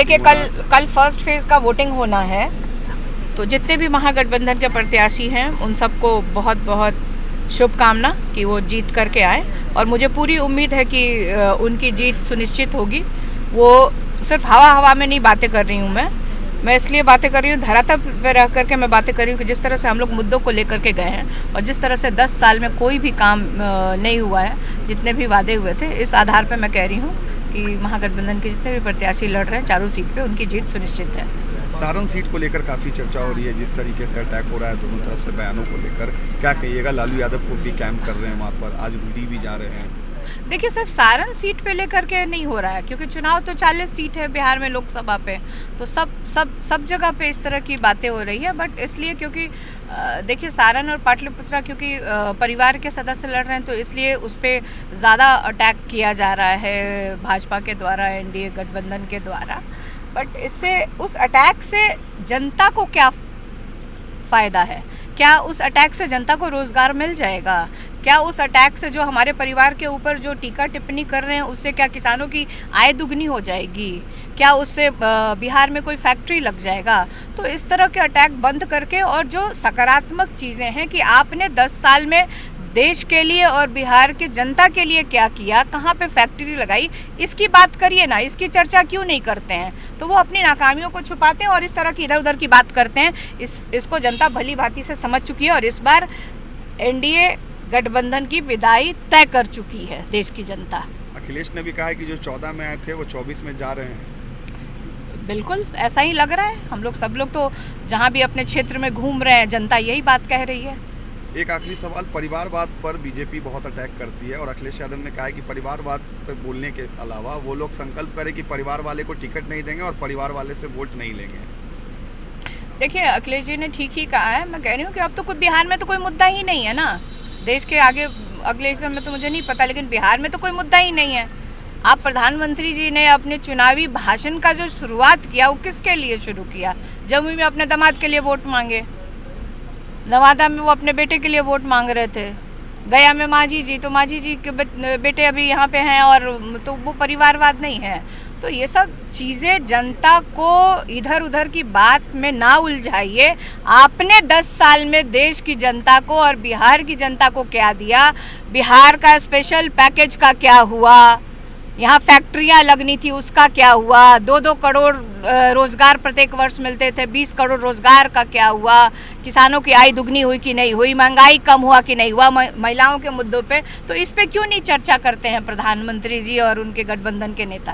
देखिए कल first phase का वोटिंग होना है, तो जितने भी महागठबंधन के प्रत्याशी हैं उन सबको बहुत बहुत शुभकामना कि वो जीत करके आए, और मुझे पूरी उम्मीद है कि उनकी जीत सुनिश्चित होगी। वो सिर्फ हवा में नहीं बातें कर रही हूँ मैं इसलिए बातें कर रही हूँ, धरातल पर रह करके मैं बातें कर रही हूँ कि जिस तरह से हम लोग मुद्दों को लेकर के गए हैं और जिस तरह से 10 साल में कोई भी काम नहीं हुआ है, जितने भी वादे हुए थे, इस आधार पर मैं कह रही हूँ कि महागठबंधन के जितने भी प्रत्याशी लड़ रहे हैं चारों सीट पे उनकी जीत सुनिश्चित है। सारण सीट को लेकर काफ़ी चर्चा हो रही है, जिस तरीके से अटैक हो रहा है दोनों तरफ से बयानों को लेकर, क्या कहिएगा? लालू यादव को भी कैंप कर रहे हैं वहाँ पर, आज वीडी भी जा रहे हैं। देखिए सिर्फ सारण सीट पे लेकर के नहीं हो रहा है, क्योंकि चुनाव तो 40 सीट है बिहार में लोकसभा पे, तो सब जगह पे इस तरह की बातें हो रही है। बट इसलिए क्योंकि देखिए सारण और पाटलिपुत्रा क्योंकि परिवार के सदस्य लड़ रहे हैं, तो इसलिए उस पर ज़्यादा अटैक किया जा रहा है भाजपा के द्वारा, एनडीए गठबंधन के द्वारा। बट इससे, उस अटैक से जनता को क्या फ़ायदा है? क्या उस अटैक से जनता को रोज़गार मिल जाएगा? क्या उस अटैक से जो हमारे परिवार के ऊपर जो टीका टिप्पणी कर रहे हैं उससे क्या किसानों की आय दुगनी हो जाएगी? क्या उससे बिहार में कोई फैक्ट्री लग जाएगा? तो इस तरह के अटैक बंद करके, और जो सकारात्मक चीज़ें हैं कि आपने 10 साल में देश के लिए और बिहार की जनता के लिए क्या किया, कहाँ पे फैक्ट्री लगाई, इसकी बात करिए ना, इसकी चर्चा क्यों नहीं करते हैं? तो वो अपनी नाकामियों को छुपाते हैं और इस तरह की इधर उधर की बात करते हैं। इसको जनता भली भांति से समझ चुकी है और इस बार एनडीए गठबंधन की विदाई तय कर चुकी है देश की जनता। अखिलेश ने भी कहा है कि जो 14 में आए थे वो 24 में जा रहे हैं। बिल्कुल ऐसा ही लग रहा है। हम लोग सब लोग तो जहाँ भी अपने क्षेत्र में घूम रहे हैं, जनता यही बात कह रही है। एक आखिरी सवाल, परिवारवाद पर बीजेपी बहुत अटैक करती है और अखिलेश यादव ने कहा है कि परिवारवाद पर बोलने के अलावा वो लोग संकल्प करें कि परिवार वाले को टिकट नहीं देंगे और परिवार वाले से वोट नहीं लेंगे। देखिए अखिलेश जी ने ठीक ही कहा है। मैं कह रही हूँ कि अब तो कोई बिहार में तो कोई मुद्दा ही नहीं है ना। देश के आगे अगले हिस्से में तो मुझे नहीं पता, लेकिन बिहार में तो कोई मुद्दा ही नहीं है। आप प्रधानमंत्री जी ने अपने चुनावी भाषण का जो शुरुआत किया वो किसके लिए शुरू किया? जमुई में अपने दामाद के लिए वोट मांगे, नवादा में वो अपने बेटे के लिए वोट मांग रहे थे, गया में मांझी जी, तो मांझी जी के बेटे अभी यहाँ पे हैं, और तो वो परिवारवाद नहीं है। तो ये सब चीज़ें जनता को इधर उधर की बात में ना उलझाइए। आपने 10 साल में देश की जनता को और बिहार की जनता को क्या दिया? बिहार का स्पेशल पैकेज का क्या हुआ? यहाँ फैक्ट्रियाँ लगनी थी, उसका क्या हुआ? 2-2 करोड़ रोजगार प्रत्येक वर्ष मिलते थे, 20 करोड़ रोजगार का क्या हुआ? किसानों की आय दुगनी हुई कि नहीं हुई? महंगाई कम हुआ कि नहीं हुआ? महिलाओं के मुद्दों पे तो इस पे क्यों नहीं चर्चा करते हैं प्रधानमंत्री जी और उनके गठबंधन के नेता?